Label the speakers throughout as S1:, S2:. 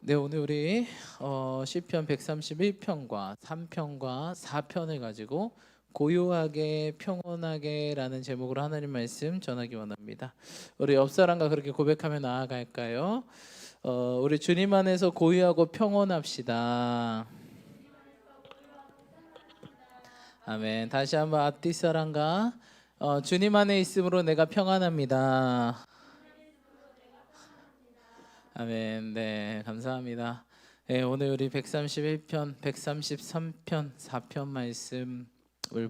S1: 네, 오늘 우리 시편 131편과 3편과 4편을 가지고 고요하게 평온하게라는 제목으로 하나님 말씀 전하기 원합니다. 우리 옆 사람과 그렇게 고백하며 나아갈까요? 우리 주님 안에서 고요하고 평온합시다. 아멘. 다시 한번 앞뒤 사람과 주님 안에 있음으로 내가 평안합니다. 아멘. 네, 감사합니다. 네, 오늘 우리 131편, 133편, 4편 말씀을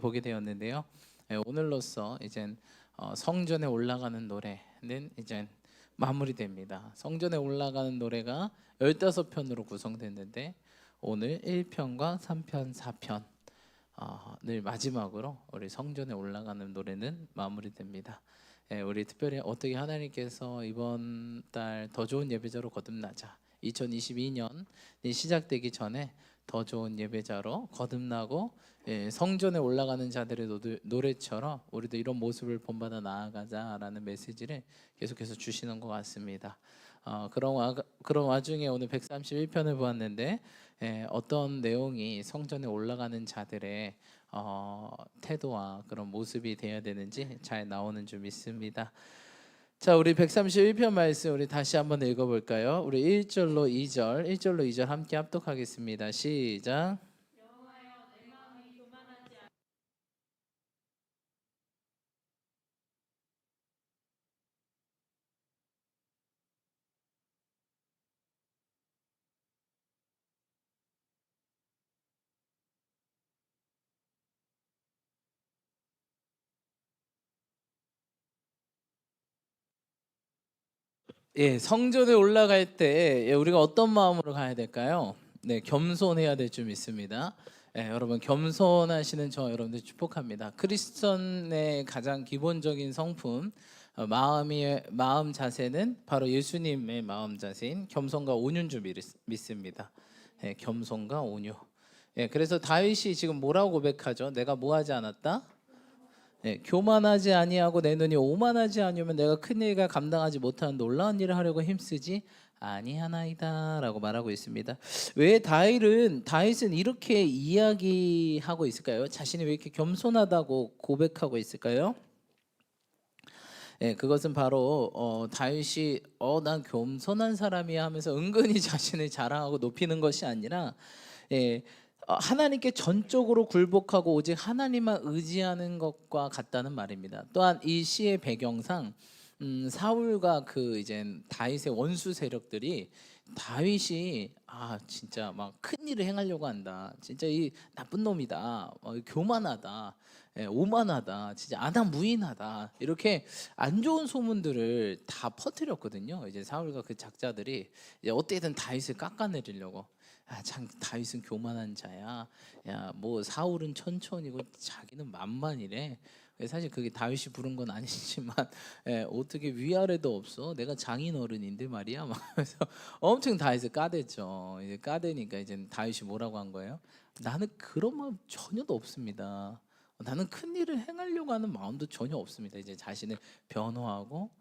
S1: 보게 되었는데요. 네, 오늘로써 이젠 성전에 올라가는 노래는 이젠 마무리됩니다. 성전에 올라가는 노래가 15편으로 구성됐는데 오늘 1편과 3편, 4편 늘 마지막으로 우리 성전에 올라가는 노래는 마무리됩니다. 우리 특별히 어떻게 하나님께서 이번 달 더 좋은 예배자로 거듭나자, 2022년이 시작되기 전에 더 좋은 예배자로 거듭나고 성전에 올라가는 자들의 노래처럼 우리도 이런 모습을 본받아 나아가자라는 메시지를 계속해서 주시는 것 같습니다. 그런 와중에 오늘 131편을 보았는데 어떤 내용이 성전에 올라가는 자들의 태도와 그런 모습이 되어야 되는지 잘 나오는 줄 믿습니다. 자, 우리 131편 말씀 우리 다시 한번 읽어볼까요? 우리 1절로 2절 함께 합독하겠습니다. 시작. 성전에 올라갈 때 우리가 어떤 마음으로 가야 될까요? 네, 겸손해야 될 줄 믿습니다. 여러분 겸손하시는 저 여러분들 축복합니다. 크리스천의 가장 기본적인 성품, 마음 자세는 바로 예수님의 마음 자세인 겸손과 온유인 줄 믿습니다. 겸손과 온유. 그래서 다윗이 지금 뭐라고 고백하죠? 내가 뭐하지 않았다? 교만하지 아니하고 내 눈이 오만하지 아니하면 내가 큰 일과 감당하지 못하는 놀라운 일을 하려고 힘쓰지 아니하나이다라고 말하고 있습니다. 왜 다윗은 이렇게 이야기하고 있을까요? 자신이 왜 이렇게 겸손하다고 고백하고 있을까요? 그것은 바로 다윗이 난 겸손한 사람이야 하면서 은근히 자신을 자랑하고 높이는 것이 아니라 하나님께 전적으로 굴복하고 오직 하나님만 의지하는 것과 같다는 말입니다. 또한 이 시의 배경상 사울과 그 이제 다윗의 원수 세력들이 다윗이 진짜 막 큰 일을 행하려고 한다. 진짜 이 나쁜 놈이다. 교만하다. 오만하다. 진짜 아나무인하다. 이렇게 안 좋은 소문들을 다 퍼뜨렸거든요. 이제 사울과 그 작자들이 이제 어떻게든 다윗을 깎아내리려고. 참 다윗은 교만한 자야. 야, 뭐 사울은 천천히고 자기는 만만이래. 사실 그게 다윗이 부른 건 아니지만 어떻게 위아래도 없어? 내가 장인어른인데 말이야. 막 그래서 엄청 다윗을 까댔죠. 이제 까대니까 이제 다윗이 뭐라고 한 거예요? 나는 그런 마음 전혀도 없습니다. 나는 큰 일을 행하려고 하는 마음도 전혀 없습니다. 이제 자신을 변호하고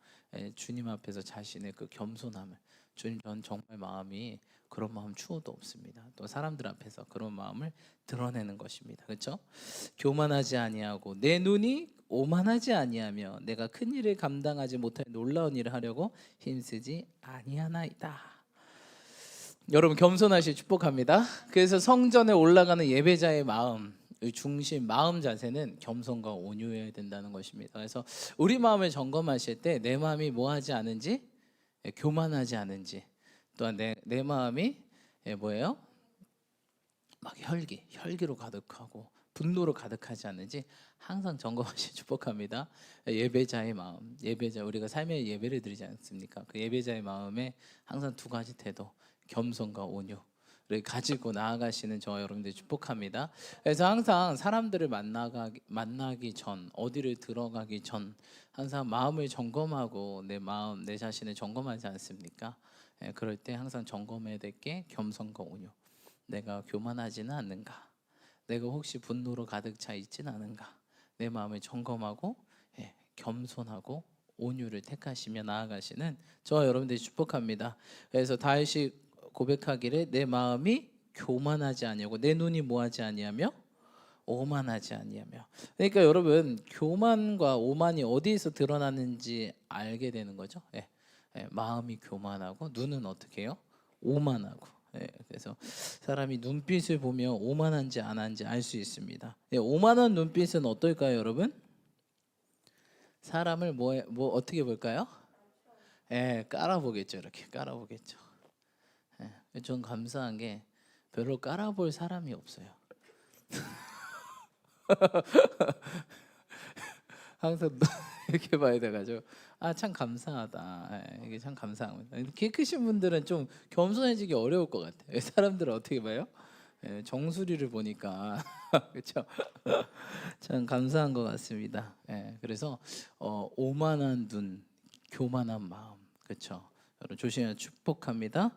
S1: 주님 앞에서 자신의 그 겸손함을, 주님, 전 정말 마음이 그런 마음 추호도 없습니다. 또 사람들 앞에서 그런 마음을 드러내는 것입니다. 그렇죠? 교만하지 아니하고 내 눈이 오만하지 아니하며 내가 큰 일을 감당하지 못할 놀라운 일을 하려고 힘쓰지 아니하나이다. 여러분 겸손하시 축복합니다. 그래서 성전에 올라가는 예배자의 마음, 중심 마음 자세는 겸손과 온유해야 된다는 것입니다. 그래서 우리 마음을 점검하실 때 내 마음이 뭐하지 않은지, 교만하지 않은지, 또한 내 마음이 뭐예요? 막 혈기로 가득하고 분노로 가득하지 않는지 항상 점검하시 축복합니다. 예배자의 마음, 우리가 삶의 예배를 드리지 않습니까? 그 예배자의 마음에 항상 두 가지 태도, 겸손과 온유를 가지고 나아가시는 저와 여러분들 축복합니다. 그래서 항상 사람들을 만나기 전, 어디를 들어가기 전 항상 마음을 점검하고 내 자신을 점검하지 않습니까? 그럴 때 항상 점검해야 될 게 겸손과 온유. 내가 교만하지는 않는가? 내가 혹시 분노로 가득 차 있지는 않은가? 내 마음을 점검하고 겸손하고 온유를 택하시며 나아가시는 저와 여러분들이 축복합니다. 그래서 다윗이 고백하기를 내 마음이 교만하지 아니하고 내 눈이 뭐하지 아니하며 오만하지 아니하며. 그러니까 여러분 교만과 오만이 어디에서 드러나는지 알게 되는 거죠. 예. 예, 마음이 교만하고 눈은 어떻게 해요? 오만하고. 예, 그래서 사람이 눈빛을 보면 오만한지 안 한지 알 수 있습니다. 예, 오만한 눈빛은 어떨까요, 여러분? 사람을 뭐 어떻게 볼까요? 예, 깔아보겠죠. 이렇게 깔아보겠죠. 예, 전 감사한 게 별로 깔아볼 사람이 없어요. 항상 이렇게 봐야 돼가지고 아 참 감사하다. 예, 이게 참 감사합니다. 키 크신 분들은 좀 겸손해지기 어려울 것 같아요. 사람들은 어떻게 봐요? 예, 정수리를 보니까 그렇죠. 참 감사한 것 같습니다. 예, 그래서 오만한 눈, 교만한 마음, 그렇죠. 여러분 조심해 축복합니다.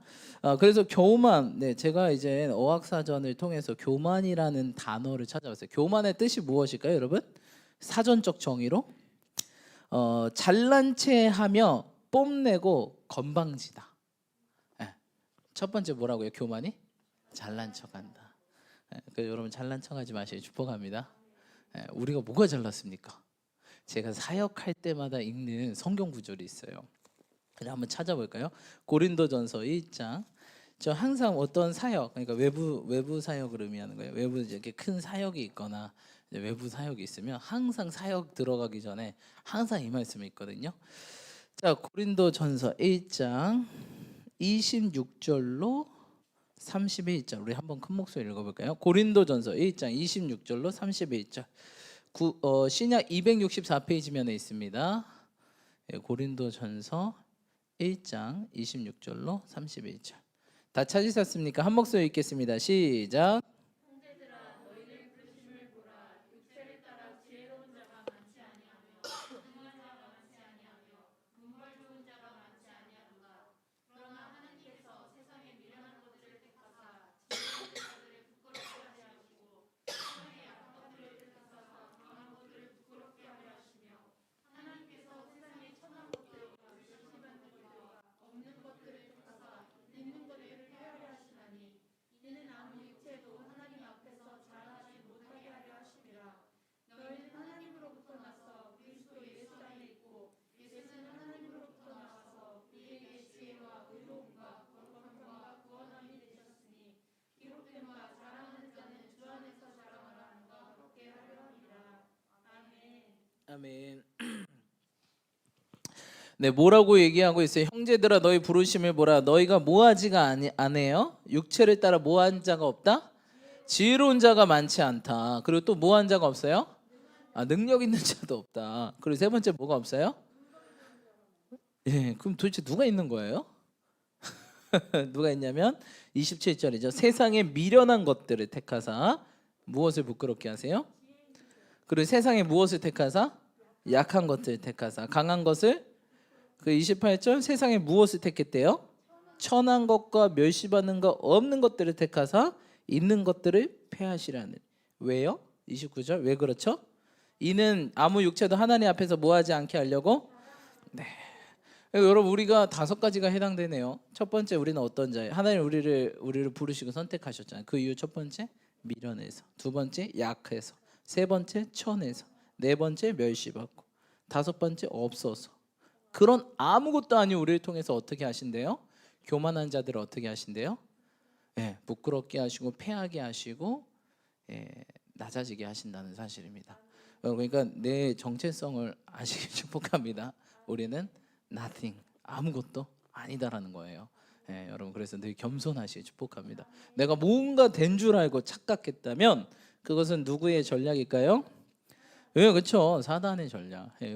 S1: 그래서 교만, 네, 제가 이제 어학사전을 통해서 교만이라는 단어를 찾아봤어요. 교만의 뜻이 무엇일까요, 여러분? 사전적 정의로 잘난 체하며 뽐내고 건방지다. 예, 첫 번째 뭐라고요? 교만이 잘난 척한다. 예, 그래서 여러분 잘난 척하지 마시고 축복합니다. 예, 우리가 뭐가 잘났습니까? 제가 사역할 때마다 읽는 성경 구절이 있어요. 그냥 한번 찾아볼까요? 고린도전서 1장. 저 항상 어떤 사역, 그러니까 외부 사역을 의미하는 거예요. 외부 이렇게 큰 사역이 있거나 이제 외부 사역이 있으면 항상 사역 들어가기 전에 항상 이 말씀이 있거든요. 자, 고린도전서 1장 26절로 31절 우리 한번 큰 목소리 읽어볼까요? 고린도전서 1장 26절로 31절. 신약 264페이지면에 있습니다. 예, 고린도전서 1장 26절로 31절. 다 찾으셨습니까? 한 목소리 읽겠습니다. 시작. 아멘. 네, 뭐라고 얘기하고 있어요? 형제들아 너희 부르심을 보라. 너희가 모하지가 아니에요. 육체를 따라 모한 자가 없다. 지혜로운 자가 많지 않다. 그리고 또 모한 자가 없어요. 능력 있는 자도 없다. 그리고 세 번째 뭐가 없어요? 예, 그럼 도대체 누가 있는 거예요? 누가 있냐면 27절이죠. 세상에 미련한 것들을 택하사 무엇을 부끄럽게 하세요? 그리고 세상에 무엇을 택하사? 약한 것을 택하사 강한 것을. 그 28절 세상에 무엇을 택했대요? 천한 것과 멸시받는 것 없는 것들을 택하사 있는 것들을 폐하시라는. 왜요? 29절 왜 그렇죠? 이는 아무 육체도 하나님 앞에서 뭐하지 않게 하려고. 네. 여러분 우리가 5가지가 해당되네요. 첫 번째 우리는 어떤 자예요? 하나님 우리를 부르시고 선택하셨잖아요. 그 이유 첫 번째 미련해서, 두 번째 약해서, 세 번째 천해서, 네 번째 멸시받고, 다섯 번째 없어서. 그런 아무것도 아닌 우리를 통해서 어떻게 하신대요? 교만한 자들을 어떻게 하신대요? 예, 부끄럽게 하시고 패하게 하시고 예, 낮아지게 하신다는 사실입니다. 그러니까 내 정체성을 아시길 축복합니다. 우리는 nothing, 아무것도 아니다라는 거예요. 예, 여러분 그래서 늘 겸손하시길 축복합니다. 내가 뭔가 된 줄 알고 착각했다면 그것은 누구의 전략일까요? 예, 그렇죠. 사단의 전략. 예,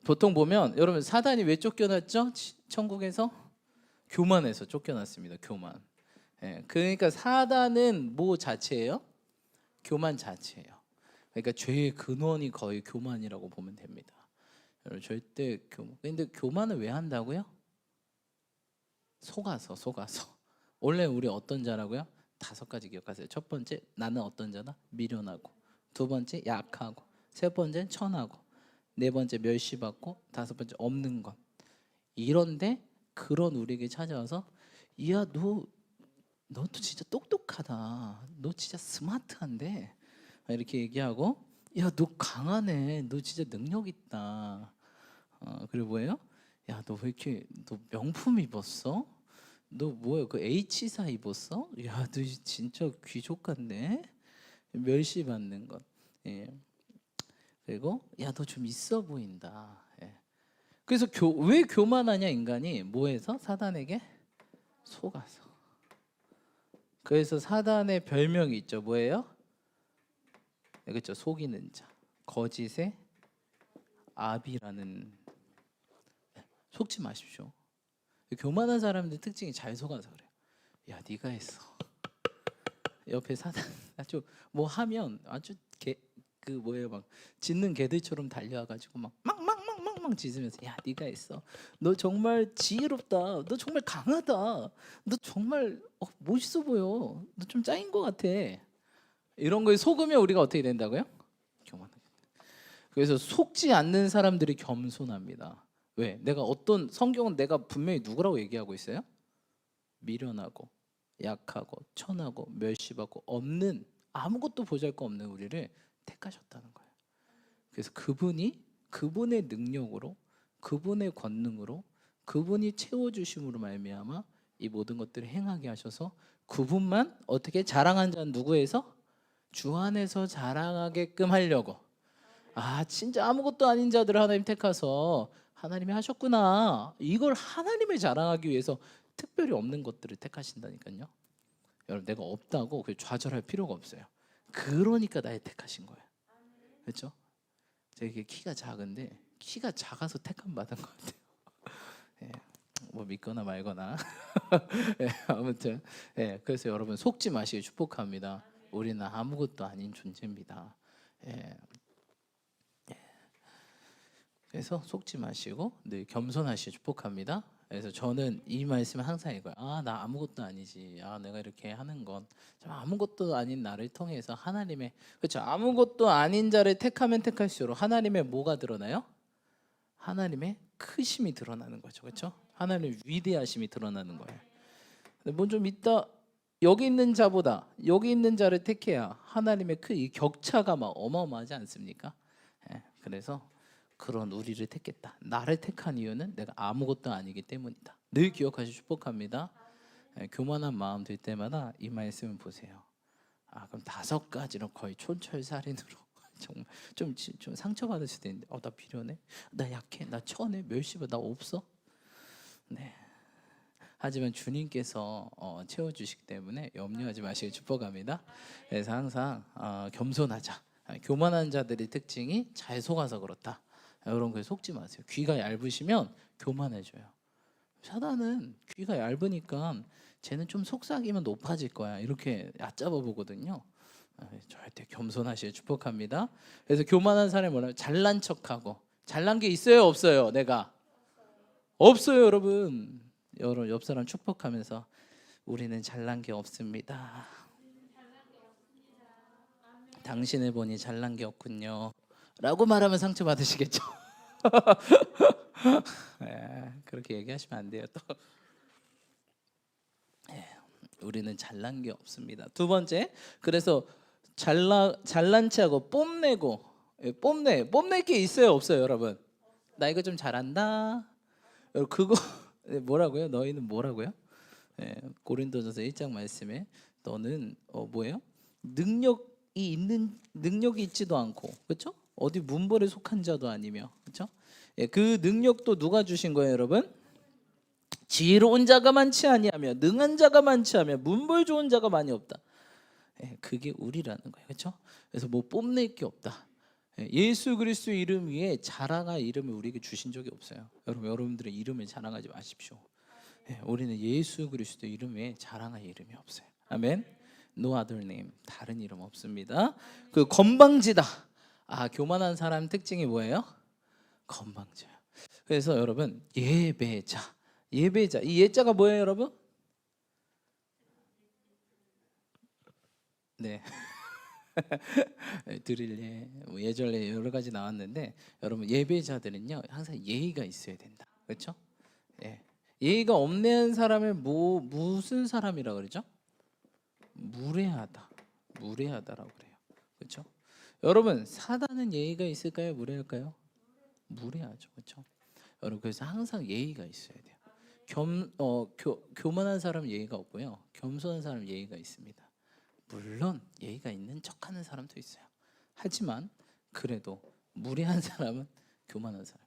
S1: 보통 보면 여러분 사단이 왜 쫓겨났죠? 천국에서 교만해서 쫓겨났습니다. 교만. 예, 그러니까 사단은 뭐 자체예요? 교만 자체예요. 그러니까 죄의 근원이 거의 교만이라고 보면 됩니다. 여러분 절대 근데 교만을 왜 한다고요? 속아서. 원래 우리 어떤 자라고요? 5가지 기억하세요. 첫 번째 나는 어떤 자다? 미련하고. 두 번째 약하고. 세 번째 천하고. 네 번째 멸시받고. 다섯 번째 없는 것. 이런데 그런 우리에게 찾아와서 야, 너도 진짜 똑똑하다. 너 진짜 스마트한데. 이렇게 얘기하고, 야, 너 강하네. 너 진짜 능력 있다. 그리고 뭐예요? 야, 너 왜 이렇게 너 명품 입었어? 너 뭐야? 그 H사 입었어? 야, 너 진짜 귀족 같네. 멸시 받는 것. 예. 그리고 야, 너 좀 있어 보인다. 예. 그래서 왜 교만하냐 인간이 뭐해서 사단에게 속아서. 그래서 사단의 별명이 있죠. 뭐예요? 네, 그렇죠. 속이는 자, 거짓의 아비라는. 속지 마십시오. 교만한 사람들 특징이 잘 속아서 그래요. 야, 네가 했어. 옆에 사단 아주 뭐 하면 아주 그 뭐예요, 막 짖는 개들처럼 달려와가지고 막 짖으면서 야, 네가 했어. 너 정말 지혜롭다. 너 정말 강하다. 너 정말 멋있어 보여. 너 좀 짱인 것 같아. 이런 거에 속으면 우리가 어떻게 된다고요? 교만하게. 그래서 속지 않는 사람들이 겸손합니다. 왜? 내가 어떤 성경은 내가 분명히 누구라고 얘기하고 있어요? 미련하고 약하고 천하고 멸시받고 없는, 아무것도 보잘것없는 우리를 택하셨다는 거예요. 그래서 그분의 능력으로, 그분의 권능으로, 그분이 채워주심으로 말미암아 이 모든 것들을 행하게 하셔서 그분만 어떻게 자랑한 자는 누구에서? 주 안에서 자랑하게끔 하려고. 진짜 아무것도 아닌 자들을 하나님 택하서 하나님이 하셨구나, 이걸 하나님을 자랑하기 위해서 특별히 없는 것들을 택하신다니까요. 여러분, 내가 없다고 좌절할 필요가 없어요. 그러니까 나의 택하신 거예요. 그렇죠? 제가 키가 작은데 키가 작아서 택함 받은 것 같아요. 예, 뭐 믿거나 말거나. 예, 아무튼 그래서 여러분 속지 마시길 축복합니다. 우리는 아무것도 아닌 존재입니다. 예, 그래서 속지 마시고 늘 겸손하시길 축복합니다. 그래서 저는 이 말씀을 항상 읽어요. 나 아무것도 아니지. 내가 이렇게 하는 건 아무것도 아닌 나를 통해서 하나님의, 그렇죠, 아무것도 아닌 자를 택하면 택할수록 하나님의 뭐가 드러나요? 하나님의 크심이 드러나는 거죠. 그렇죠? 하나님의 위대하심이 드러나는 거예요. 근데 뭐 좀 이따 여기 있는 자보다 여기 있는 자를 택해야 하나님의 이 격차가 막 어마어마하지 않습니까? 그래서 그런 우리를 택했다. 나를 택한 이유는 내가 아무것도 아니기 때문이다. 늘 기억하시고 축복합니다. 교만한 마음 들 때마다 이 말씀을 보세요. 그럼 5가지로 거의 촌철살인으로 정말 좀 상처받을 수도 있는데, 나 비련해, 나 약해, 나 천해, 멸시받아, 나 없어. 네. 하지만 주님께서 채워주시기 때문에 염려하지 마시길 축복합니다. 그래서 항상 겸손하자. 교만한 자들의 특징이 잘 속아서 그렇다. 여러분, 그 속지 마세요. 귀가 얇으시면 교만해져요. 사단은 귀가 얇으니까 쟤는 좀 속삭이면 높아질 거야, 이렇게 얕잡아 보거든요. 절대 겸손하시길 축복합니다. 그래서 교만한 사람이 뭐라고? 잘난 척하고. 잘난 게 있어요, 없어요? 내가 없어요. 여러분 옆 사람 축복하면서 우리는 잘난 게 없습니다. 당신을 보니 잘난 게 없군요 라고 말하면 상처 받으시겠죠. 그렇게 얘기하시면 안 돼요. 또 우리는 잘난 게 없습니다. 두 번째, 그래서 잘난 체하고 뽐내고. 뽐낼 게 있어요, 없어요? 여러분, 나 이거 좀 잘한다. 그거 뭐라고요? 너희는 뭐라고요? 고린도전서 1장 말씀에 너는 뭐예요? 능력이 있지도 않고, 그렇죠? 어디 문벌에 속한 자도 아니며, 그렇죠? 그 능력도 누가 주신 거예요, 여러분? 지혜로운 자가 많지 아니하며 능한 자가 많지 않으며 문벌 좋은 자가 많이 없다. 그게 우리라는 거예요, 그렇죠? 그래서 뭐 뽐낼 게 없다. 예수 그리스도 이름 위에 자랑할 이름을 우리에게 주신 적이 없어요. 여러분들의 이름을 자랑하지 마십시오. 우리는 예수 그리스도 이름 외에 자랑할 이름이 없어요. 아멘. No other name, 다른 이름 없습니다. 그 건방지다. 교만한 사람 특징이 뭐예요? 건방져요. 그래서 여러분, 예배자. 이 예자가 뭐예요, 여러분? 네. 드릴 뭐 예절 여러 가지 나왔는데, 여러분 예배자들은요 항상 예의가 있어야 된다. 그렇죠? 예의가 없는 사람을 무슨 사람이라 그러죠? 무례하다. 무례하다라고 그래요. 그렇죠? 여러분, 사단은 예의가 있을까요? 무례할까요? 무례하죠. 그렇죠? 여러분, 그래서 항상 예의가 있어야 돼요. 교만한 사람은 예의가 없고요. 겸손한 사람은 예의가 있습니다. 물론 예의가 있는 척하는 사람도 있어요. 하지만 그래도 무례한 사람은 교만한 사람.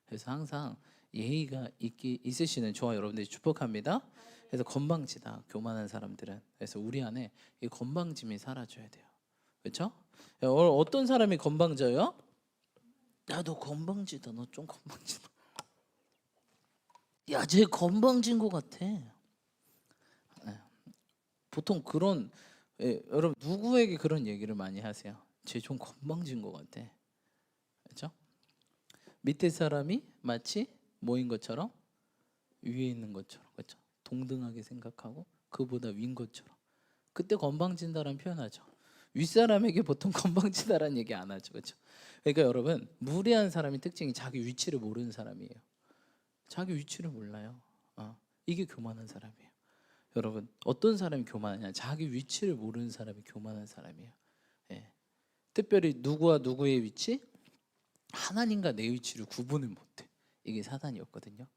S1: 그래서 항상 예의가 있으시는 저와 여러분들이 축복합니다. 그래서 건방지다 교만한 사람들은. 그래서 우리 안에 이 건방짐이 사라져야 돼요. 그렇죠? 어떤 사람이 건방져요? 야, 너 건방지다. 너 좀 건방지다. 야, 쟤 건방진 것 같아. 보통 그런 여러분 누구에게 그런 얘기를 많이 하세요? 쟤 좀 건방진 것 같아. 그렇죠? 밑에 사람이 마치 뭐인 것처럼 위에 있는 것처럼, 그렇죠? 동등하게 생각하고 그보다 위인 것처럼. 그때 건방진다라는 표현하죠. 윗사람에게 보통 건방지다라는 얘기 안 하죠, 그렇죠? 그러니까 여러분, 무례한 사람의 특징이 자기 위치를 모르는 사람이에요. 자기 위치를 몰라요. 이게 교만한 사람이에요. 여러분, 어떤 사람이 교만하냐? 자기 위치를 모르는 사람이 교만한 사람이에요. 예. 특별히 누구와 누구의 위치? 하나님과 내 위치를 구분을 못해. 이게 사단이었거든요.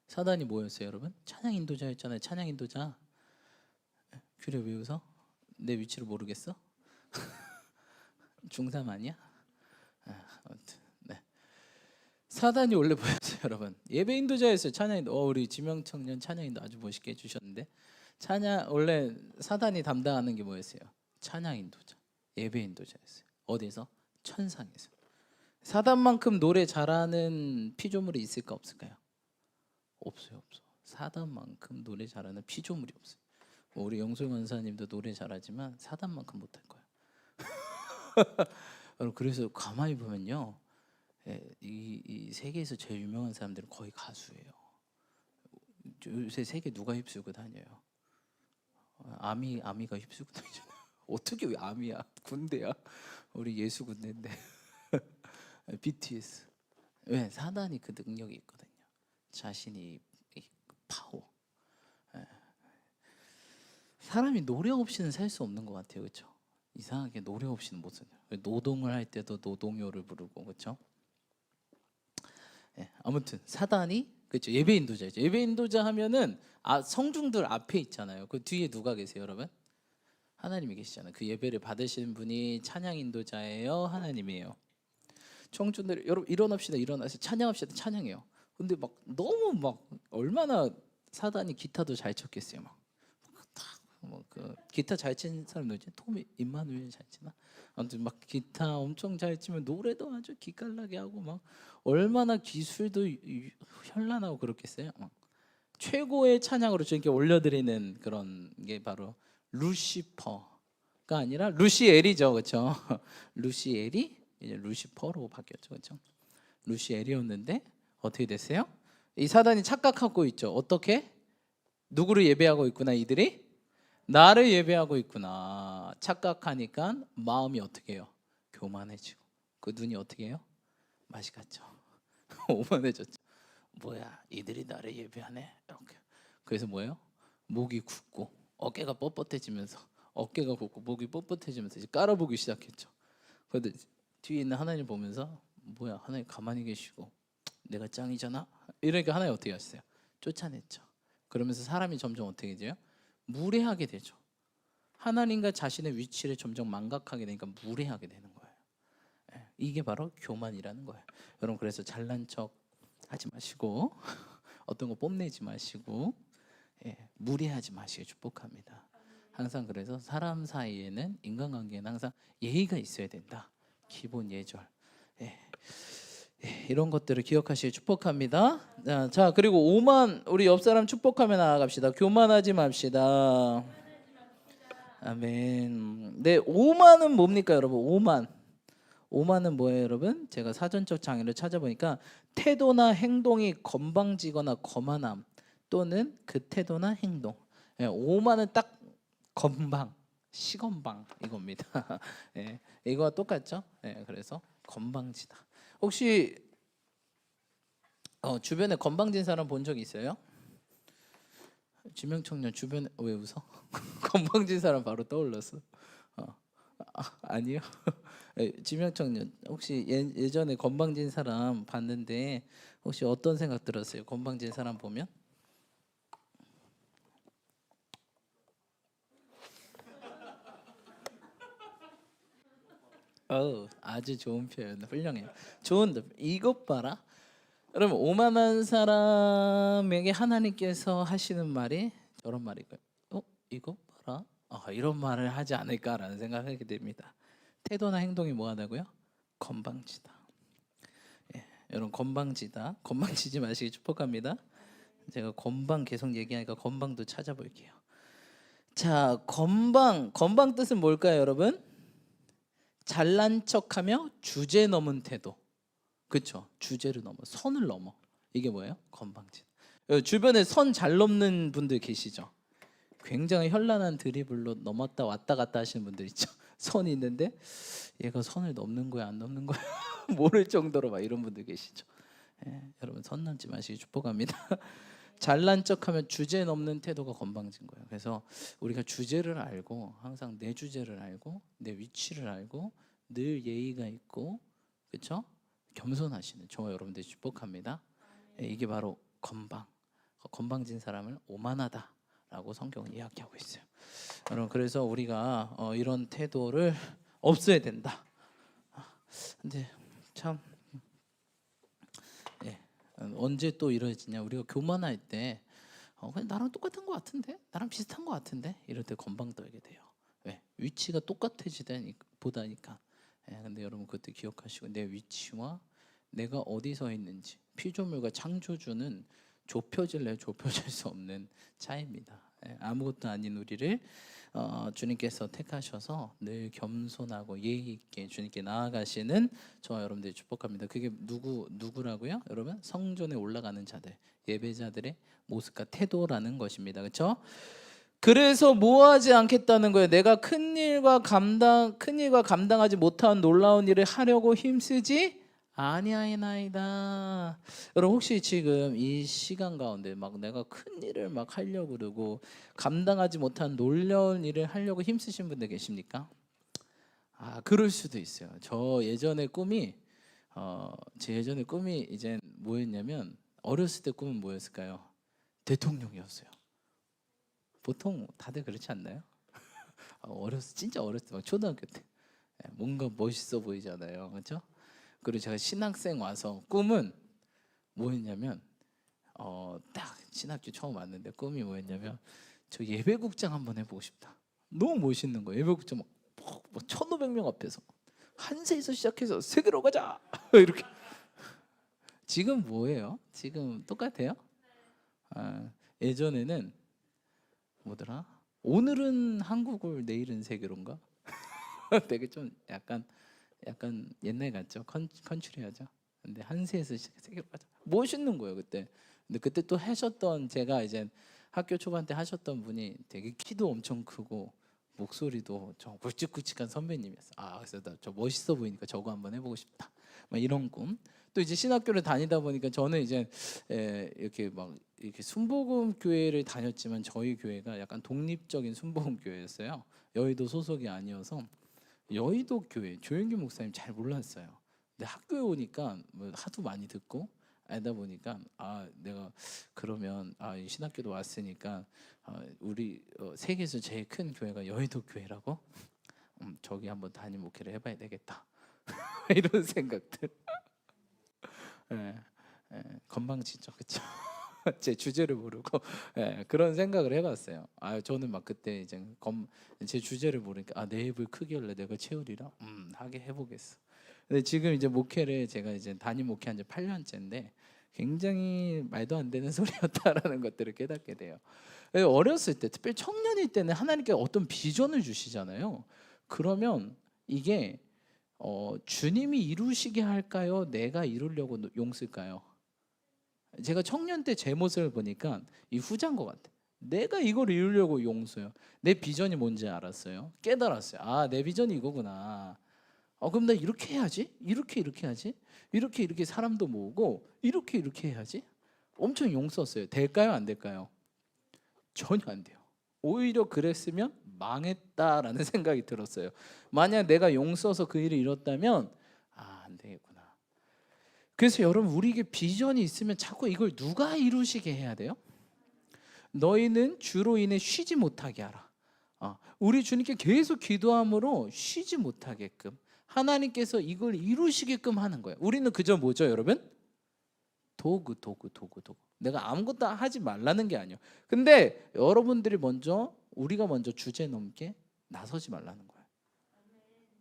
S1: 사단이 뭐였어요, 여러분? 찬양 인도자였잖아요. 찬양 인도자. 그래, 왜 웃어? 내 위치를 모르겠어? 중3 아니야? 아무튼 네. 사단이 원래 뭐였어요, 여러분? 예배 인도자였어요. 찬양 인도. 우리 지명 청년 찬양 인도 아주 멋있게 해주셨는데, 찬양 원래 사단이 담당하는 게 뭐였어요? 찬양 인도자, 예배 인도자였어요. 어디서? 천상에서. 사단만큼 노래 잘하는 피조물이 있을까 없을까요? 없어요, 없어. 사단만큼 노래 잘하는 피조물이 없어요. 우리 영소 원사님도 노래 잘하지만 사단만큼 못할 거예요. 여러분, 그래서 가만히 보면요, 이 세계에서 제일 유명한 사람들은 거의 가수예요. 요새 세계 누가 휩쓸고 다녀요? 아미가 휩쓸고 다니잖아요. 어떻게 왜 아미야? 군대야. 우리 예수 군대인데. BTS. 왜? 사단이 그 능력이 있거든요. 자신이 이 파워. 사람이 노력 없이는 살 수 없는 것 같아요, 그렇죠? 이상하게 노력 없이는 못 살아요. 노동을 할 때도 노동요를 부르고, 그렇죠? 아무튼 사단이 그렇죠. 예배 인도자죠. 예배 인도자 하면은 성중들 앞에 있잖아요. 그 뒤에 누가 계세요, 여러분? 하나님이 계시잖아요. 그 예배를 받으시는 분이 찬양 인도자예요, 하나님이에요. 청중들 여러분 일어납시다, 일어나서 찬양합시다, 찬양해요. 근데 막 너무 막 얼마나 사단이 기타도 잘 쳤겠어요, 막. 그 기타 잘 치는 사람 누구지? 톰 임마누엘 잘 치나? 아무튼 막 기타 엄청 잘 치면 노래도 아주 기깔나게 하고 막 얼마나 기술도 현란하고 그렇겠어요. 막. 최고의 찬양으로 저렇게 올려드리는 그런 게 바로 루시퍼가 아니라 루시엘이죠, 그렇죠? 루시엘이 이제 루시퍼로 바뀌었죠, 그렇죠? 루시엘이었는데 어떻게 됐어요? 이 사단이 착각하고 있죠. 어떻게? 누구를 예배하고 있구나, 이들이? 나를 예배하고 있구나. 착각하니까 마음이 어떻게 해요? 교만해지고 그 눈이 어떻게 해요? 맛이 갔죠. 오만해졌죠. 뭐야, 이들이 나를 예배하네. 이렇게. 그래서 뭐예요? 목이 굳고 어깨가 뻣뻣해지면서, 어깨가 굳고 목이 뻣뻣해지면서 이제 깔아보기 시작했죠. 그런데 뒤에 있는 하나님 보면서, 뭐야, 하나님 가만히 계시고 내가 짱이잖아. 이러니까 하나님 어떻게 하셨어요? 쫓아냈죠. 그러면서 사람이 점점 어떻게 돼요? 무례하게 되죠. 하나님과 자신의 위치를 점점 망각하게 되니까 무례하게 되는 거예요. 이게 바로 교만이라는 거예요. 여러분, 그래서 잘난 척 하지 마시고 어떤 거 뽐내지 마시고 무례하지 마시길 축복합니다. 항상 그래서 사람 사이에는, 인간관계에는 항상 예의가 있어야 된다. 기본 예절. 이런 것들을 기억하시길 축복합니다. 자, 그리고 오만, 우리 옆 사람 축복하며 나아갑시다. 교만하지 맙시다. 아멘. 네, 오만은 뭡니까, 여러분? 오만은 뭐예요, 여러분? 제가 사전적 장애를 찾아보니까 태도나 행동이 건방지거나 거만함, 또는 그 태도나 행동. 오만은 딱 건방, 시건방 이겁니다. 이거와 똑같죠? 그래서 건방지다. 혹시 주변에 건방진 사람 본 적 있어요? 지명청년 주변에 왜 웃어? 건방진 사람 바로 떠올랐어. 아니요. 지명청년 혹시 예전에 건방진 사람 봤는데 혹시 어떤 생각 들었어요? 건방진 사람 보면? 아주 좋은 표현, 훌륭해요. 좋은데 이것 봐라. 여러분 오만한 사람에게 하나님께서 하시는 말이 저런 말일까요? 이것 봐라. 이런 말을 하지 않을까라는 생각을 하게 됩니다. 태도나 행동이 뭐하다고요? 건방지다. 예, 여러분 건방지다. 건방지지 마시기 축복합니다. 제가 건방 계속 얘기하니까 건방도 찾아볼게요. 자, 건방 뜻은 뭘까요, 여러분? 잘난 척하며 주제 넘은 태도. 그렇죠? 주제를 넘어, 선을 넘어. 이게 뭐예요? 건방진. 주변에 선 잘 넘는 분들 계시죠? 굉장히 현란한 드리블로 넘었다 왔다 갔다 하시는 분들 있죠. 선이 있는데 얘가 선을 넘는 거야 안 넘는 거야 모를 정도로 막 이런 분들 계시죠. 여러분 선 넘지 마시기 축복합니다. 잘난 척하면 주제 넘는 태도가 건방진 거예요. 그래서 우리가 주제를 알고 항상 내 주제를 알고 내 위치를 알고 늘 예의가 있고 그렇죠? 겸손하시는 저와 여러분들 축복합니다. 이게 바로 건방진 사람을 오만하다라고 성경은 이야기하고 있어요. 여러분 그래서 우리가 이런 태도를 없애야 된다. 근데 참 언제 또 이러지냐? 우리가 교만할 때 그냥 나랑 똑같은 것 같은데, 나랑 비슷한 것 같은데 이럴 때 건방 떨게 돼요. 왜? 위치가 똑같아지다 보다니까. 근데 여러분 그때 기억하시고 내 위치와 내가 어디서 있는지 피조물과 창조주는 좁혀질래 좁혀질 수 없는 차이입니다. 아무것도 아닌 우리를 주님께서 택하셔서 늘 겸손하고 예의 있게 주님께 나아가시는 저와 여러분들이 축복합니다. 그게 누구라고요? 여러분 성전에 올라가는 자들, 예배자들의 모습과 태도라는 것입니다. 그렇죠? 그래서 뭐하지 않겠다는 거예요. 내가 큰 일과 감당하지 못한 놀라운 일을 하려고 힘쓰지 아니하이나이다. 여러분 혹시 지금 이 시간 가운데 막 내가 큰 일을 막 하려고 그러고 감당하지 못한 놀라운 일을 하려고 힘쓰신 분들 계십니까? 그럴 수도 있어요. 제 예전의 꿈이 이제 뭐였냐면 어렸을 때 꿈은 뭐였을까요? 대통령이었어요. 보통 다들 그렇지 않나요? 진짜 어렸을 때 막 초등학교 때 뭔가 멋있어 보이잖아요, 그렇죠? 그리고 제가 신학생 와서 꿈은 뭐였냐면 딱 신학교 처음 왔는데 꿈이 뭐였냐면 저 예배국장 한번 해보고 싶다. 너무 멋있는 거예요. 예배국장 막 1,500명 앞에서 한세에서 시작해서 세계로 가자 이렇게. 지금 뭐예요? 지금 똑같아요? 예전에는 뭐더라? 오늘은 한국을 내일은 세계로인가? 되게 좀 약간 옛날 같죠? 컨츄리하죠. 근데 한세에서 세계로 가자. 멋있는 거예요 그때. 근데 그때 또 하셨던 제가 이제 학교 초반 때 하셨던 분이 되게 키도 엄청 크고 목소리도 좀 굵직굵직한 선배님이었어요. 그래서 저 멋있어 보이니까 저거 한번 해보고 싶다. 막 이런 꿈. 또 이제 신학교를 다니다 보니까 저는 이제 이렇게 순복음 교회를 다녔지만 저희 교회가 약간 독립적인 순복음 교회였어요. 여의도 소속이 아니어서 여의도 교회 조영규 목사님 잘 몰랐어요. 근데 학교에 오니까 뭐 하도 많이 듣고 알다 보니까 내가 그러면 이 신학교도 왔으니까 우리 세계에서 제일 큰 교회가 여의도 교회라고 저기 한번 담임 목회를 해봐야 되겠다. 이런 생각들. 건방지죠, 그렇죠? 제 주제를 모르고 그런 생각을 해봤어요. 저는 막 그때 이제 제 주제를 모르니까 내 입을 크게 열래 내가 채우리라. 하게 해보겠어. 근데 지금 이제 목회를 제가 이제 담임 목회한 지 8년째인데 굉장히 말도 안 되는 소리였다라는 것들을 깨닫게 돼요. 어렸을 때, 특별히 청년일 때는 하나님께서 어떤 비전을 주시잖아요. 그러면 이게 주님이 이루시게 할까요? 내가 이루려고 용 쓸까요? 제가 청년 때 제 모습을 보니까 이 후자인 것 같아. 내가 이걸 이루려고 용서요. 내 비전이 뭔지 알았어요. 깨달았어요. 내 비전이 이거구나. 그럼 나 이렇게 해야지. 이렇게 해야지. 이렇게 사람도 모으고 이렇게 해야지. 엄청 용 썼어요. 될까요? 안 될까요? 전혀 안 돼요. 오히려 그랬으면 망했다라는 생각이 들었어요. 만약 내가 용 써서 그 일을 이뤘다면 안 되겠구나. 그래서 여러분, 우리에게 비전이 있으면 자꾸 이걸 누가 이루시게 해야 돼요? 너희는 주로 인해 쉬지 못하게 하라. 우리 주님께 계속 기도함으로 쉬지 못하게끔 하나님께서 이걸 이루시게끔 하는 거예요. 우리는 그저 뭐죠, 여러분? 도구. 내가 아무것도 하지 말라는 게 아니에요. 근데 여러분들이 우리가 먼저 주제 넘게 나서지 말라는 거예요.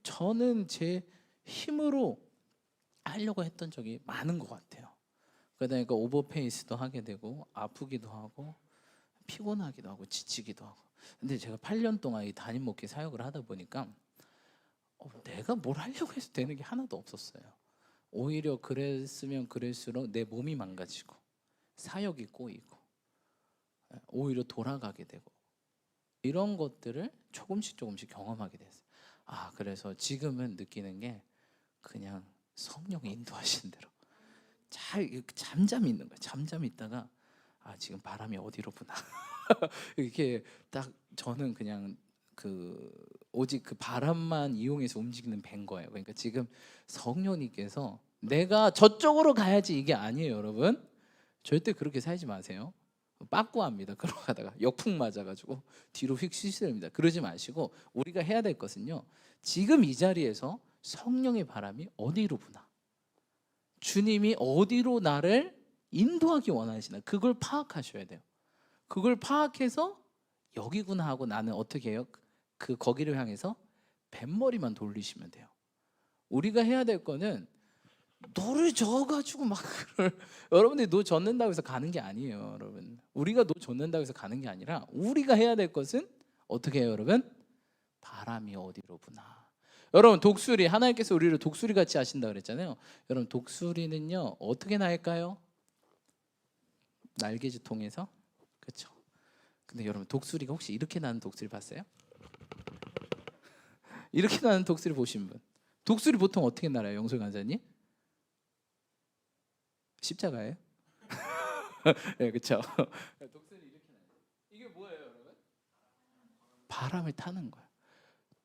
S1: 저는 제 힘으로 하려고 했던 적이 많은 것 같아요. 그러다 보니까 오버페이스도 하게 되고 아프기도 하고 피곤하기도 하고 지치기도 하고. 근데 제가 8년 동안 이 담임 목회 사역을 하다 보니까 내가 뭘 하려고 해서 되는 게 하나도 없었어요. 오히려 그랬으면 그럴수록 내 몸이 망가지고 사역이 꼬이고 오히려 돌아가게 되고 이런 것들을 조금씩 경험하게 됐어요. 그래서 지금은 느끼는 게 그냥 성령이 인도하시는 대로 잠잠히 있는 거예요. 잠잠히 있다가 지금 바람이 어디로 부나 이렇게 딱 저는 그냥 오직 그 바람만 이용해서 움직이는 배인 거예요. 그러니까 지금 성령님께서 내가 저쪽으로 가야지 이게 아니에요, 여러분. 절대 그렇게 살지 마세요. 빠꾸합니다. 걸어가다가 역풍 맞아가지고 뒤로 휙 휘슬립니다. 그러지 마시고 우리가 해야 될 것은요, 지금 이 자리에서 성령의 바람이 어디로 부나, 주님이 어디로 나를 인도하기 원하시나, 그걸 파악하셔야 돼요. 그걸 파악해서 여기구나 하고 나는 어떻게 해요? 거기를 향해서 뱃머리만 돌리시면 돼요. 우리가 해야 될 거는 노를 져가지고 막 여러분들이 노 젓는다고 해서 가는 게 아니에요, 여러분. 우리가 노 젓는다고 해서 가는 게 아니라 우리가 해야 될 것은 어떻게 해요, 여러분? 바람이 어디로 부나. 여러분, 독수리, 하나님께서 우리를 독수리 같이 하신다 그랬잖아요. 여러분, 독수리는요 어떻게 날까요? 날개짓 통해서. 그렇죠. 근데 여러분, 독수리가 혹시 이렇게 나는 독수리 봤어요? 이렇게 나는 독수리 보신 분? 독수리 보통 어떻게 날아요, 영솔 간사님? 십자가예요? 네, 그렇죠. 독수리 이렇게 나요. 이게 뭐예요, 여러분? 바람을 타는 거예요.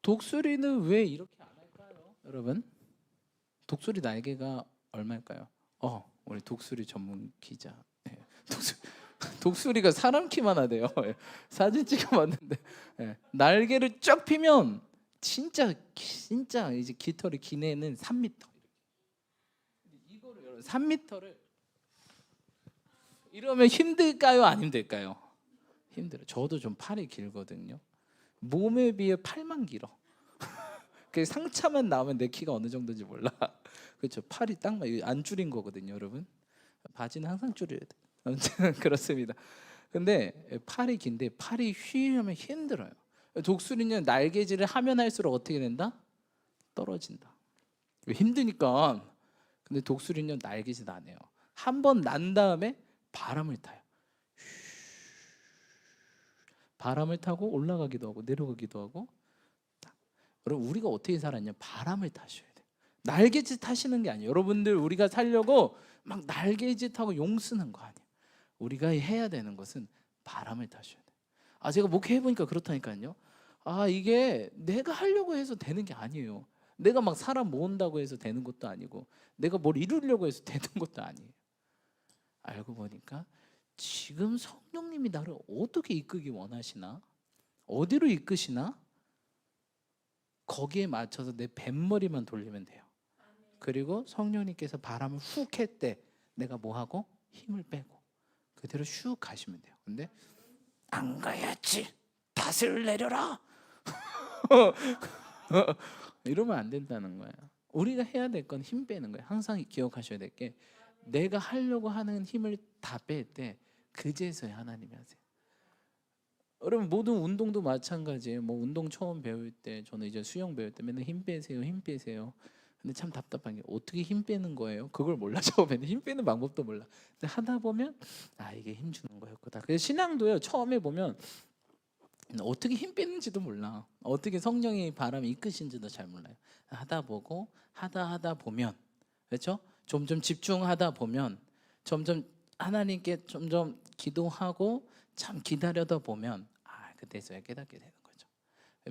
S1: 독수리는 왜 이렇게 안 할까요, 여러분? 독수리 날개가 얼마일까요? 우리 독수리 전문 기자. 네. 독수리가 사람 키만 하대요. 사진 찍어봤는데 날개를 쫙 피면 진짜 이제 깃털이 긴 애는 3m. 이거를 여러분 3m를 이러면 힘들까요, 안 힘들까요? 힘들어요. 저도 좀 팔이 길거든요. 몸에 비해 팔만 길어. 그 상처만 나오면 내 키가 어느 정도인지 몰라. 그렇죠. 팔이 딱 안 줄인 거거든요, 여러분. 바지는 항상 줄여야 돼. 아무튼 그렇습니다. 근데 팔이 긴데 팔이 휘면 힘들어요. 독수리는 날개질을 하면 할수록 어떻게 된다? 떨어진다. 왜? 힘드니까. 근데 독수리는 날개질 안 해요. 한 번 난 다음에 바람을 타요. 바람을 타고 올라가기도 하고 내려가기도 하고. 여러분, 우리가 어떻게 살았냐? 바람을 타셔야 돼요. 날개짓 타시는 게 아니에요. 여러분들, 우리가 살려고 막 날개짓하고 용 쓰는 거 아니에요. 우리가 해야 되는 것은 바람을 타셔야 돼요. 제가 목회해 보니까 그렇다니까요. 이게 내가 하려고 해서 되는 게 아니에요. 내가 막 사람 모은다고 해서 되는 것도 아니고 내가 뭘 이루려고 해서 되는 것도 아니에요. 알고 보니까 지금 성령님이 나를 어떻게 이끌기 원하시나, 어디로 이끄시나, 거기에 맞춰서 내 뱃머리만 돌리면 돼요. 그리고 성령님께서 바람을 훅 할 때 내가 뭐하고? 힘을 빼고 그대로 슉 가시면 돼요. 근데 안 가야지, 탓을 내려라 이러면 안 된다는 거예요. 우리가 해야 될 건 힘 빼는 거예요. 항상 기억하셔야 될 게, 내가 하려고 하는 힘을 다 뺄 때 그제서야 하나님이 하세요. 여러분, 모든 운동도 마찬가지예요. 운동 처음 배울 때, 저는 이제 수영 배울 때 맨날 힘 빼세요, 힘 빼세요. 근데 참 답답한 게 어떻게 힘 빼는 거예요? 그걸 몰라. 처음에는 힘 빼는 방법도 몰라. 근데 하다 보면 이게 힘 주는 거였구나. 그래서 신앙도요, 처음에 보면 어떻게 힘 빼는지도 몰라. 어떻게 성령의 바람이 이끄신지도 잘 몰라요. 하다 보면, 그렇죠? 점점 집중하다 보면 점점 하나님께 점점 기도하고 참 기다려다 보면 그때서야 깨닫게 되는 거죠.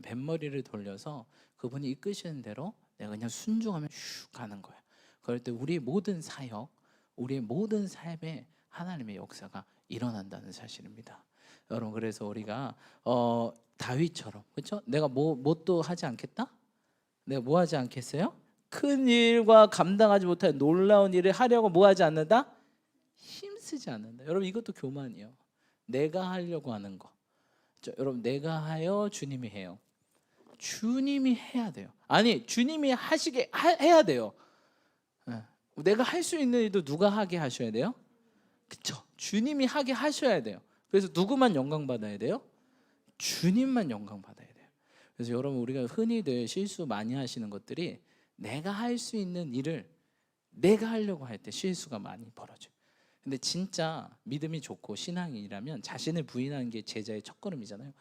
S1: 뱃머리를 돌려서 그분이 이끄시는 대로 내가 그냥 순종하면 슉 가는 거야. 그럴 때 우리의 모든 사역, 우리의 모든 삶에 하나님의 역사가 일어난다는 사실입니다. 여러분, 그래서 우리가 다윗처럼, 그렇죠? 내가 또 하지 않겠다? 내가 뭐 하지 않겠어요? 큰 일과 감당하지 못할 놀라운 일을 하려고 뭐 하지 않는다? 힘쓰지 않는다. 여러분, 이것도 교만이에요. 내가 하려고 하는 거. 여러분, 내가 하여 주님이 해요. 주님이 해야 돼요. 아니, 주님이 해야 돼요. 내가 할 수 있는 일도 누가 하게 하셔야 돼요? 그렇죠? 주님이 하게 하셔야 돼요. 그래서 누구만 영광 받아야 돼요? 주님만 영광 받아야 돼요. 그래서 여러분, 우리가 흔히들 실수 많이 하시는 것들이 내가 할 수 있는 일을 내가 하려고 할 때 실수가 많이 벌어져요. 근데 진짜 믿음이 좋고 신앙이라면 자신을 부인하는 게 제자의 첫걸음이잖아요.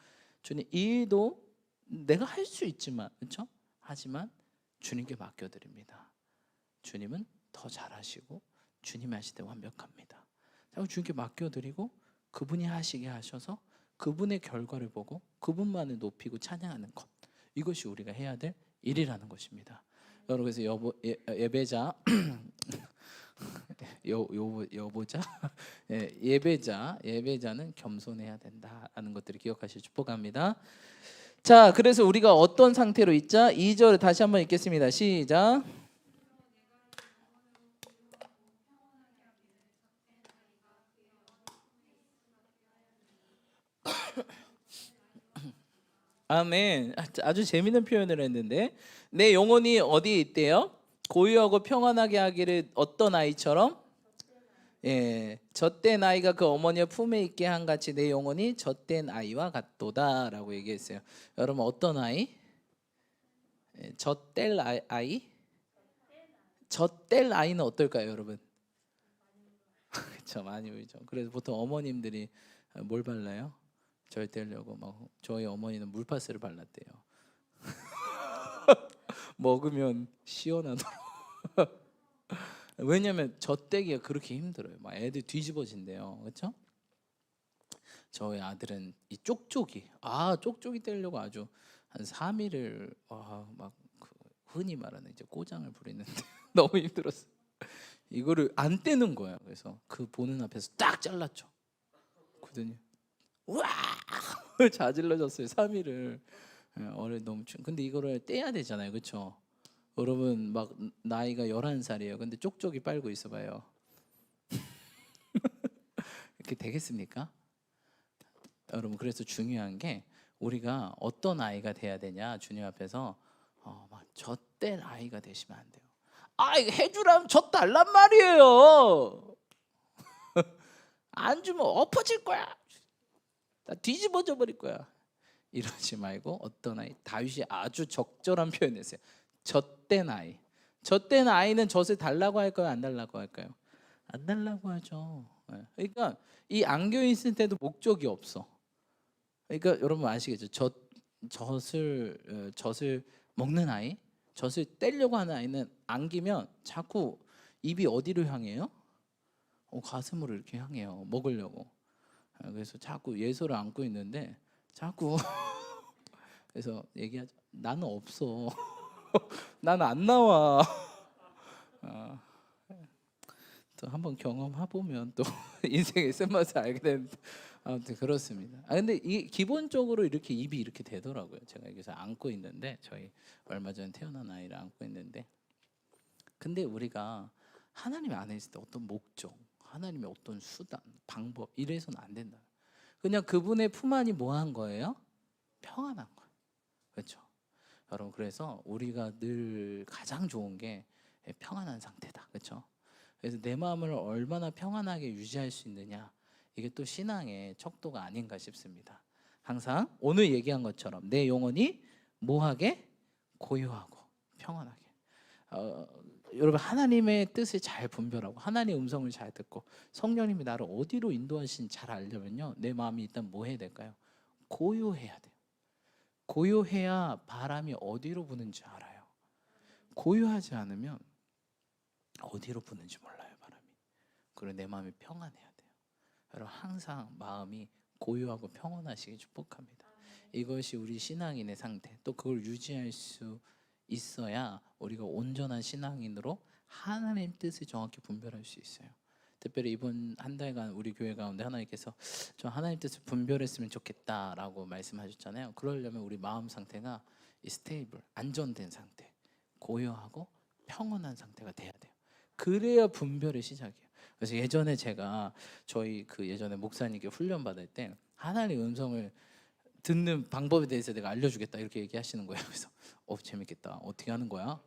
S1: 주님, 이 일도 내가 할 수 있지만, 그렇죠? 하지만 주님께 맡겨드립니다. 주님은 더 잘하시고 주님이 하실 때 완벽합니다. 주님께 맡겨드리고 그분이 하시게 하셔서 그분의 결과를 보고 그분만을 높이고 찬양하는 것, 이것이 우리가 해야 될 일이라는 것입니다. 여러분, 그래서 예배자 여보자 예배자는 겸손해야 된다는 것들을 기억하실 축복합니다. 자, 그래서 우리가 어떤 상태로 있자? 2절 다시 한번 읽겠습니다. 시작. 아멘. 아주 재미있는 표현을 했는데, 내 영혼이 어디에 있대요? 고요하고 평안하게 하기를 어떤 아이처럼? 젖된 아이가 그 어머니의 품에 있게 한 같이 내 영혼이 젖된 아이와 같도다라고 얘기했어요. 여러분, 어떤 아이? 젖될 아이? 젖될 아이는 어떨까요, 여러분? 그렇죠, 많이 울죠. 그래서 보통 어머님들이 뭘 발라요? 절 떼려고 막, 저희 어머니는 물파스를 발랐대요. 먹으면 시원하더라고. 왜냐면 젖대기가 그렇게 힘들어요. 막 애들 뒤집어진대요. 그렇죠? 저희 아들은 이 쪽쪽이 떼려고 아주 한 3일을 막 흔히 말하는 이제 꼬장을 부리는데 너무 힘들었어. 이거를 안 떼는 거야. 그래서 그 보는 앞에서 딱 잘랐죠. 그러더니 우와 자질러졌어요. 3일을. 어릴 너무 근데 이거를 떼야 되잖아요. 그렇죠? 여러분, 막 나이가 11살이에요. 근데 쪽쪽이 빨고 있어봐요. 이렇게 되겠습니까? 여러분, 그래서 중요한 게 우리가 어떤 아이가 돼야 되냐. 주님 앞에서 막 젖된 아이가 되시면 안 돼요. 이거 해주라면 젖 달란 말이에요. 안 주면 엎어질 거야. 나 뒤집어져 버릴 거야. 이러지 말고 어떤 아이, 다윗이 아주 적절한 표현했어요. 젖된 아이. 젖된 아이는 젖을 달라고 할까요? 안 달라고 할까요? 안 달라고 하죠. 그러니까 이 안겨 있을 때도 목적이 없어. 그러니까 여러분 아시겠죠? 젖을 먹는 아이, 젖을 떼려고 하는 아이는 안기면 자꾸 입이 어디로 향해요? 가슴으로 이렇게 향해요. 먹으려고. 그래서 자꾸 예소를 안고 있는데 자꾸 그래서 얘기하죠. 나는 없어. 나는 안 나와. 또 한번 경험해보면 또 인생의 쓴맛을 알게 되는데, 아무튼 그렇습니다. 근데 이 기본적으로 이렇게 입이 이렇게 되더라고요. 제가 여기서 안고 있는데, 저희 얼마 전에 태어난 아이를 안고 있는데, 근데 우리가 하나님 안에 있을 때 어떤 목적, 하나님의 어떤 수단, 방법 이래서는 안 된다. 그냥 그분의 품 안이 뭐 한 거예요? 평안한 거예요. 그렇죠? 여러분, 그래서 우리가 늘 가장 좋은 게 평안한 상태다. 그렇죠? 그래서 내 마음을 얼마나 평안하게 유지할 수 있느냐, 이게 또 신앙의 척도가 아닌가 싶습니다. 항상 오늘 얘기한 것처럼 내 영혼이 뭐하게? 고요하고 평안하게. 여러분, 하나님의 뜻을 잘 분별하고 하나님의 음성을 잘 듣고 성령님이 나를 어디로 인도하시는지 잘 알려면요, 내 마음이 일단 뭐 해야 될까요? 고요해야 돼요. 고요해야 바람이 어디로 부는지 알아요. 고요하지 않으면 어디로 부는지 몰라요, 바람이. 그리고 내 마음이 평안해야 돼요. 여러분, 항상 마음이 고요하고 평온하시기 축복합니다. 이것이 우리 신앙인의 상태. 또 그걸 유지할 수 있어야 우리가 온전한 신앙인으로 하나님 뜻을 정확히 분별할 수 있어요. 특별히 이번 한 달간 우리 교회 가운데 하나님께서 저 하나님 뜻을 분별했으면 좋겠다라고 말씀하셨잖아요. 그러려면 우리 마음 상태가 이 스테이블, 안전된 상태, 고요하고 평온한 상태가 돼야 돼요. 그래야 분별의 시작이에요. 그래서 예전에 제가 저희 그 예전에 목사님께 훈련 받을 때 하나님의 음성을 듣는 방법에 대해서 내가 알려주겠다 이렇게 얘기하시는 거예요. 그래서 재밌겠다. 어떻게 하는 거야?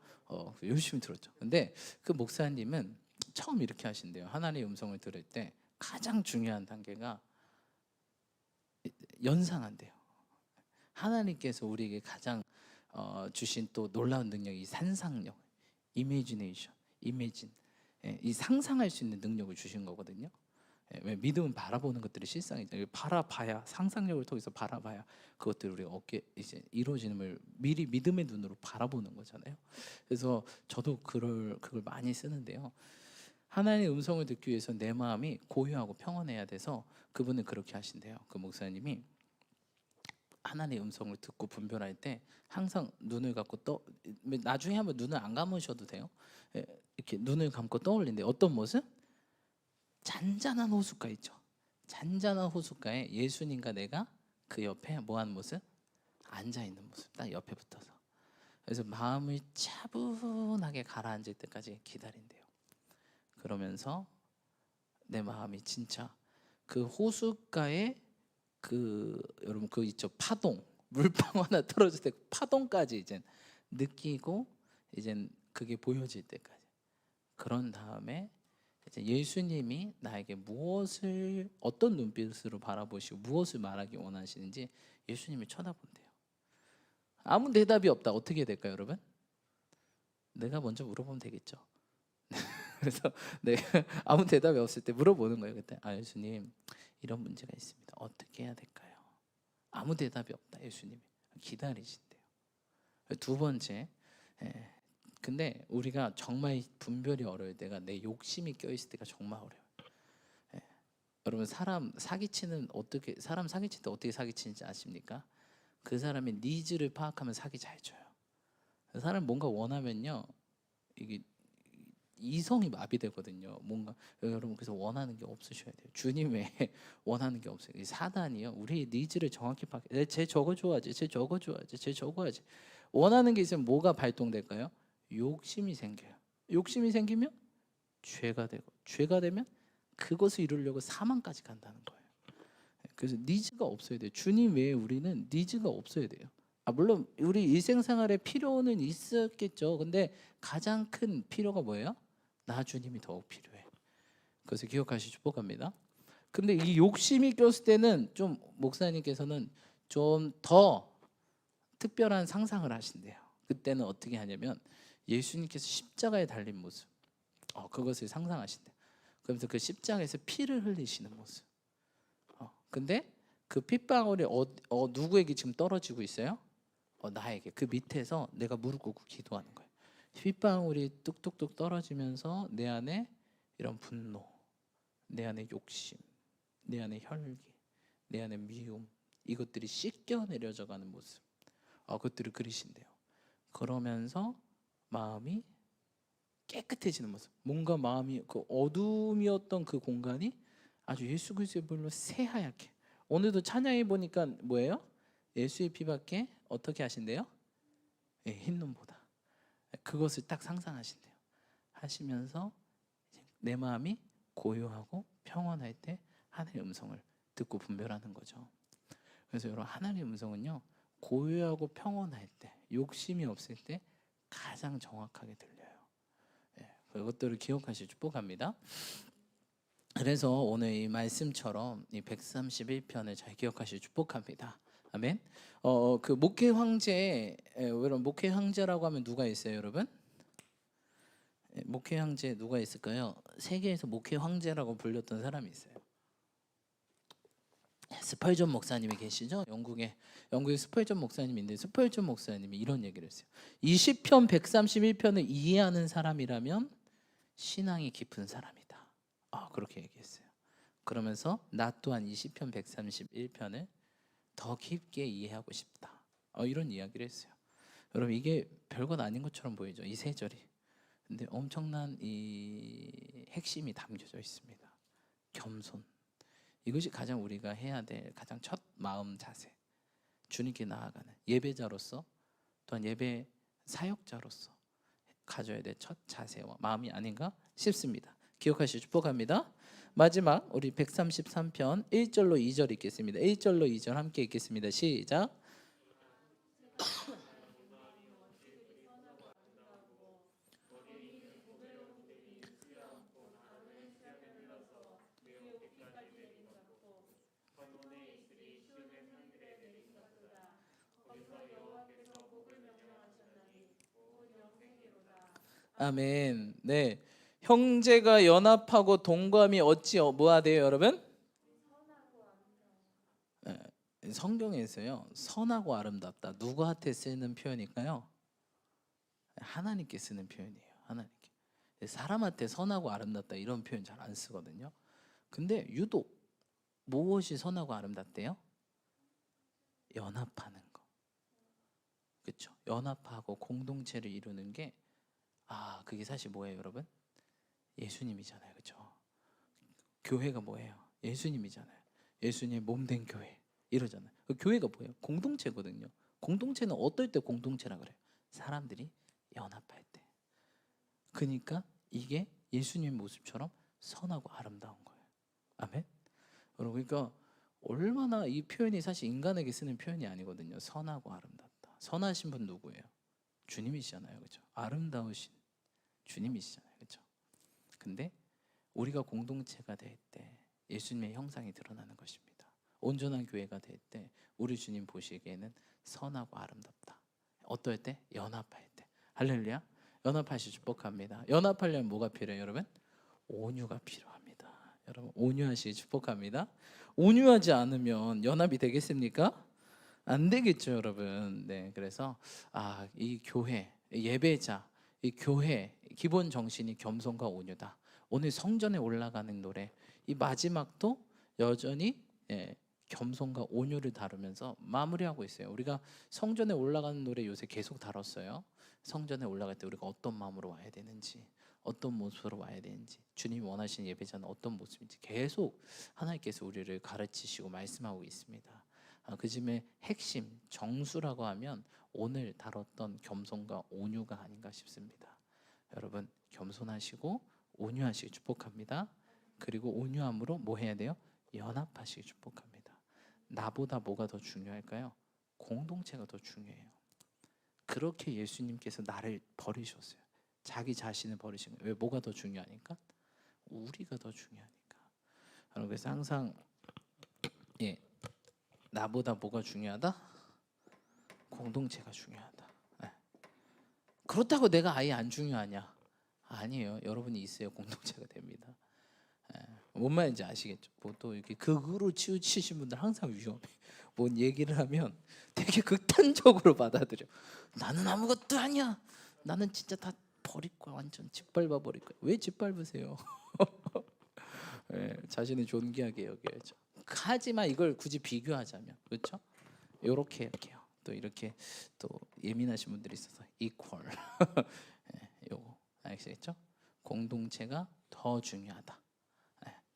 S1: 열심히 들었죠. 근데 그 목사님은 처음 이렇게 하신대요. 하나님의 음성을 들을 때 가장 중요한 단계가 연상한대요. 하나님께서 우리에게 가장 주신 또 놀라운 능력이 상상력, 이미지네이션, 이미진, 이 상상할 수 있는 능력을 주신 거거든요. 왜 믿음은 바라보는 것들이 실상이죠. 바라봐야 상상력을 통해서 바라봐야 그것들이 우리 어깨 이제 이루어지는 미리 믿음의 눈으로 바라보는 거잖아요. 그래서 저도 그걸 많이 쓰는데요. 하나님의 음성을 듣기 위해서 내 마음이 고요하고 평온해야 돼서 그분은 그렇게 하신대요. 그 목사님이 하나님의 음성을 듣고 분별할 때 항상 눈을 감고 나중에 한번 눈을 안 감으셔도 돼요. 이렇게 눈을 감고 떠올린대. 어떤 모습? 잔잔한 호숫가 있죠. 잔잔한 호숫가에 예수님과 내가 그 옆에 뭐하는 모습? 앉아 있는 모습. 딱 옆에 붙어서. 그래서 마음을 차분하게 가라앉을 때까지 기다린대요. 그러면서 내 마음이 진짜 그 호숫가에 여러분 그 있죠, 파동, 물방울 하나 떨어질 때 파동까지 이제 느끼고 이제 그게 보여질 때까지. 그런 다음에 이제 예수님이 나에게 무엇을 어떤 눈빛으로 바라보시고 무엇을 말하기 원하시는지 예수님이 쳐다본대요. 아무 대답이 없다. 어떻게 될까요, 여러분? 내가 먼저 물어보면 되겠죠. 그래서 내가 아무 대답이 없을 때 물어보는 거예요. 그때 예수님 이런 문제가 있습니다. 어떻게 해야 될까요? 아무 대답이 없다. 예수님이 기다리신대요. 두 번째, 근데 우리가 정말 분별이 어려울 때가 내 욕심이 껴있을 때가 정말 어려워요. 여러분 사람 사기칠 때 어떻게 사기치는지 아십니까? 그 사람의 니즈를 파악하면 사기 잘 쳐요. 사람 뭔가 원하면요 이게 이성이 마비되거든요. 뭔가 여러분 그래서 원하는 게 없으셔야 돼요. 주님 외에 원하는 게 없어요. 이 사단이요 우리의 니즈를 정확히 파악해. 쟤 저거 좋아하지, 쟤 저거 좋아하지, 쟤 저거 하지. 원하는 게 있으면 뭐가 발동될까요? 욕심이 생겨요. 욕심이 생기면 죄가 되고, 죄가 되면 그것을 이루려고 사망까지 간다는 거예요. 그래서 니즈가 없어야 돼요. 주님 외에 우리는 니즈가 없어야 돼요. 물론 우리 일생생활에 필요는 있었겠죠. 근데 가장 큰 필요가 뭐예요? 나 주님이 더욱 필요해. 그래서 기억하시기 축복합니다. 근데 이 욕심이 꼈을 때는 좀 목사님께서는 좀 더 특별한 상상을 하신대요. 그때는 어떻게 하냐면 예수님께서 십자가에 달린 모습, 그것을 상상하신대요. 그러면서 그 십자가에서 피를 흘리시는 모습. 근데 그 핏방울이 누구에게 지금 떨어지고 있어요? 나에게. 그 밑에서 내가 무릎 꿇고 기도하는 거예요. 핏방울이 뚝뚝뚝 떨어지면서 내 안에 이런 분노, 내 안에 욕심, 내 안에 혈기, 내 안에 미움, 이것들이 씻겨 내려져 가는 모습, 그것들을 그리신대요. 그러면서 마음이 깨끗해지는 모습, 뭔가 마음이 그 어둠이었던 그 공간이 아주 예수 그리스도의 불로 새하얗게. 오늘도 찬양해 보니까 뭐예요? 예수의 피밖에 어떻게 하신대요? 흰 눈보다. 그것을 딱 상상하신대요. 하시면서 내 마음이 고요하고 평온할 때 하나님의 음성을 듣고 분별하는 거죠. 그래서 여러분 하나님의 음성은요 고요하고 평온할 때, 욕심이 없을 때 가장 정확하게 들려요. 그것들을 기억하시기 축복합니다. 그래서 오늘 이 말씀처럼 이 131편을 잘 기억하시기 축복합니다. 아멘. 그 목회 황제, 여러분 목회 황제라고 하면 누가 있어요, 여러분? 목회 황제 누가 있을까요? 세계에서 목회 황제라고 불렸던 사람이 있어요. 스펄전 목사님이 계시죠? 영국의 스펄전 목사님인데, 스펄전 목사님이 이런 얘기를 했어요. 20편 131편을 이해하는 사람이라면 신앙이 깊은 사람이다. 그렇게 얘기했어요. 그러면서 나 또한 이 시편 131편을 더 깊게 이해하고 싶다. 이런 이야기를 했어요. 여러분 이게 별것 아닌 것처럼 보이죠, 이 세 절이. 근데 엄청난 이 핵심이 담겨져 있습니다. 겸손. 이것이 가장 우리가 해야 될 가장 첫 마음 자세. 주님께 나아가는 예배자로서 또한 예배 사역자로서 가져야 될 첫 자세와 마음이 아닌가 싶습니다. 기억하시고 축복합니다. 마지막 우리 133편 1절로 2절 읽겠습니다. 1절로 2절 함께 읽겠습니다. 시작. 아멘. 네, 형제가 연합하고 동감이 어찌 뭐하대요, 여러분? 네, 성경에서요 선하고 아름답다 누구한테 쓰는 표현일까요? 하나님께 쓰는 표현이에요. 하나님께. 사람한테 선하고 아름답다 이런 표현 잘 안 쓰거든요. 근데 유독 무엇이 선하고 아름답대요? 연합하는 거. 그렇죠? 연합하고 공동체를 이루는 게 그게 사실 뭐예요, 여러분? 예수님이잖아요. 그렇죠? 교회가 뭐예요? 예수님이잖아요. 예수님의 몸된 교회 이러잖아요. 그 교회가 뭐예요? 공동체거든요. 공동체는 어떨 때 공동체라 그래요? 사람들이 연합할 때. 그러니까 이게 예수님 모습처럼 선하고 아름다운 거예요. 아멘. 여러분 그러니까 얼마나 이 표현이 사실 인간에게 쓰는 표현이 아니거든요. 선하고 아름답다. 선하신 분 누구예요? 주님이시잖아요. 그렇죠? 아름다우신 주님이시잖아요. 그렇죠? 근데 우리가 공동체가 될 때 예수님의 형상이 드러나는 것입니다. 온전한 교회가 될 때 우리 주님 보시기에는 선하고 아름답다. 어떨 때? 연합할 때. 할렐루야. 연합하시 축복합니다. 연합하려면 뭐가 필요해요, 여러분? 온유가 필요합니다. 여러분 온유하시 축복합니다. 온유하지 않으면 연합이 되겠습니까? 안 되겠죠, 여러분. 네, 그래서 이 교회 예배자, 이 교회 기본 정신이 겸손과 온유다. 오늘 성전에 올라가는 노래 이 마지막도 여전히 겸손과 온유를 다루면서 마무리하고 있어요. 우리가 성전에 올라가는 노래 요새 계속 다뤘어요. 성전에 올라갈 때 우리가 어떤 마음으로 와야 되는지, 어떤 모습으로 와야 되는지, 주님이 원하시는 예배자는 어떤 모습인지 계속 하나님께서 우리를 가르치시고 말씀하고 있습니다. 그 중에 핵심 정수라고 하면 오늘 다뤘던 겸손과 온유가 아닌가 싶습니다. 여러분 겸손하시고 온유하시기 축복합니다. 그리고 온유함으로 뭐 해야 돼요? 연합하시기 축복합니다. 나보다 뭐가 더 중요할까요? 공동체가 더 중요해요. 그렇게 예수님께서 나를 버리셨어요. 자기 자신을 버리신 거예요. 왜? 뭐가 더 중요하니까? 우리가 더 중요하니까. 그래서 항상 나보다 뭐가 중요하다? 공동체가 중요하다. 그렇다고 내가 아예 안 중요하냐? 아니에요. 여러분이 있어야 공동체가 됩니다. 뭔 말인지 아시겠죠? 또 이렇게 극으로 치우치신 분들 항상 위험해. 뭔 얘기를 하면 되게 극단적으로 받아들여. 나는 아무것도 아니야. 나는 진짜 다 버릴 거야. 완전 짓밟아 버릴 거야. 왜 짓밟으세요? 자신을 존귀하게 여겨야죠. 하지만 이걸 굳이 비교하자면 그렇죠? 이렇게 할게요. 또 이렇게 또 예민하신 분들이 있어서 equal. 요거 아시겠죠? 공동체가 더 중요하다.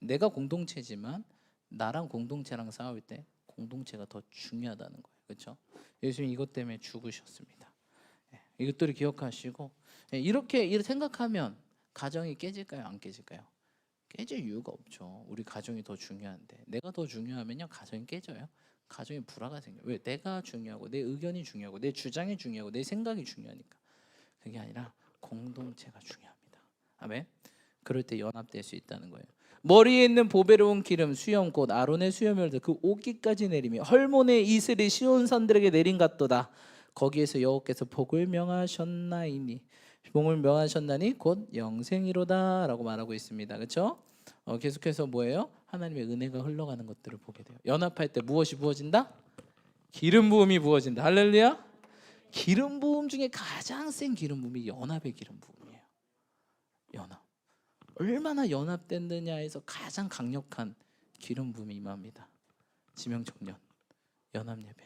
S1: 내가 공동체지만 나랑 공동체랑 싸울 때 공동체가 더 중요하다는 거예요. 그렇죠? 예수님 이것 때문에 죽으셨습니다. 이것들을 기억하시고 이렇게 생각하면 가정이 깨질까요? 안 깨질까요? 깨질 이유가 없죠. 우리 가정이 더 중요한데 내가 더 중요하면요 가정이 깨져요. 가정에 불화가 생겨요. 왜? 내가 중요하고 내 의견이 중요하고 내 주장이 중요하고 내 생각이 중요하니까. 그게 아니라 공동체가 중요합니다. 아멘. 그럴 때 연합될 수 있다는 거예요. 머리에 있는 보배로운 기름 수염 곧 아론의 수염을 그 옷깃까지 내리며 헐몬의 이슬이 시온산들에게 내린 같도다. 거기에서 여호와께서 복을 명하셨나이니 복을 명하셨나니 곧 영생이로다라고 말하고 있습니다. 그렇죠? 계속해서 뭐예요? 하나님의 은혜가 흘러가는 것들을 보게 돼요. 연합할 때 무엇이 부어진다? 기름 부음이 부어진다. 할렐루야. 기름 부음 중에 가장 센 기름 부음이 연합의 기름 부음이에요. 연합. 얼마나 연합됐느냐에서 가장 강력한 기름 부음이 임합니다. 지명청년 연합예배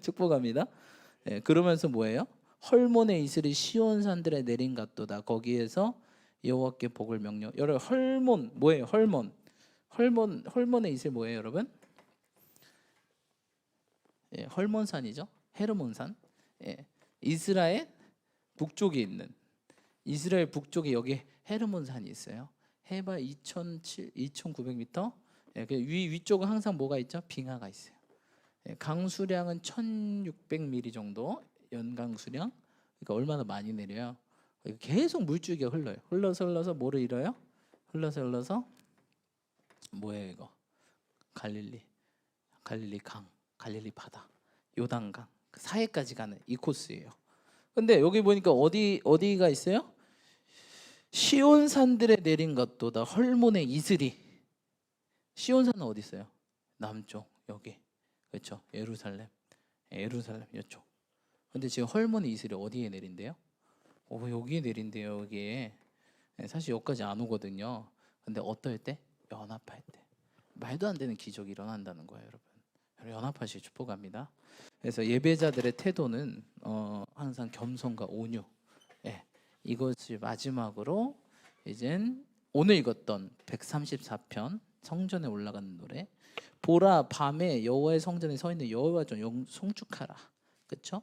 S1: 축복합니다. 예, 그러면서 뭐예요? 헐몬의 이슬이 시온 산들에 내린 같도다. 거기에서 여호와께 복을 명령. 여러분 헐몬 뭐예요? 헐몬의 이슬 뭐예요, 여러분? 예, 헐몬산이죠. 헤르몬산. 예, 이스라엘 북쪽에 있는 이스라엘 북쪽에 여기 헤르몬산이 있어요. 해발 2,900m. 예, 그 위쪽은 항상 뭐가 있죠? 빙하가 있어요. 예, 강수량은 1,600mm 정도 연강수량. 그러니까 얼마나 많이 내려요. 계속 물줄기가 흘러서 뭐를 잃어요? 흘러서 뭐예요 이거? 갈릴리 강, 갈릴리 바다, 요단강 그 사해까지 가는 이 코스예요. 근데 여기 보니까 어디가 있어요? 시온 산들에 내린 것도다. 헐몬의 이슬이. 시온 산은 어디 있어요? 남쪽 여기. 그렇죠? 예루살렘 이쪽. 근데 지금 헐몬의 이슬이 어디에 내린대요? 여기에 내린대요. 여기에. 사실 여기까지 안 오거든요. 근데 어떨 때? 연합할 때. 말도 안 되는 기적이 일어난다는 거예요, 여러분. 연합하시 축복합니다. 그래서 예배자들의 태도는 항상 겸손과 온유. 예, 이것을 마지막으로 이젠 오늘 읽었던 134편 성전에 올라가는 노래. 보라 밤에 여호와의 성전에 서 있는 여호와 좀 송축하라. 그렇죠?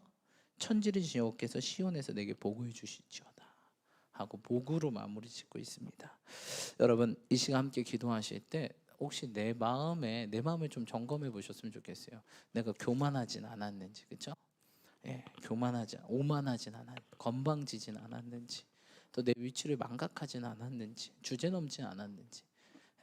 S1: 천지를 지신 여호와께서 시온에서 내게 복을 주시지어다 하고 복으로 마무리 짓고 있습니다. 여러분 이 시간 함께 기도하실 때 혹시 내 마음을 좀 점검해 보셨으면 좋겠어요. 내가 교만하진 않았는지, 그렇죠? 예, 오만하진 않았는지, 건방지진 않았는지, 또 내 위치를 망각하진 않았는지, 주제넘진 않았는지,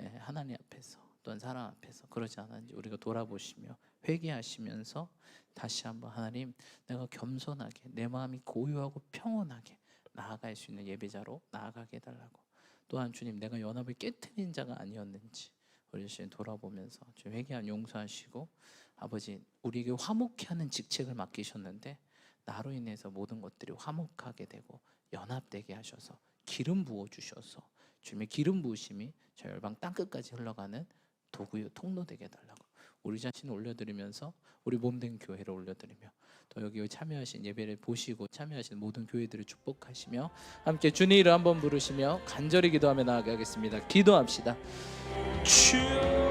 S1: 예, 하나님 앞에서 또는 사람 앞에서 그러지 않았는지 우리가 돌아보시며 회개하시면서 다시 한번 하나님, 내가 겸손하게 내 마음이 고요하고 평온하게 나아갈 수 있는 예배자로 나아가게 해달라고. 또한 주님, 내가 연합을 깨트린 자가 아니었는지 우리 자신 돌아보면서 주님 회개한 용서하시고, 아버지 우리에게 화목케 하는 직책을 맡기셨는데 나로 인해서 모든 것들이 화목하게 되고 연합되게 하셔서 기름 부어 주셔서 주님의 기름 부으심이 저 열방 땅끝까지 흘러가는 도구요 통로 되게 해달라고 우리 자신을 올려드리면서 우리 몸된 교회를 올려드리며 또 여기 참여하신 예배를 보시고 참여하신 모든 교회들을 축복하시며 함께 주님 이름 한번 부르시며 간절히 기도하며 나아가겠습니다. 기도합시다. 주여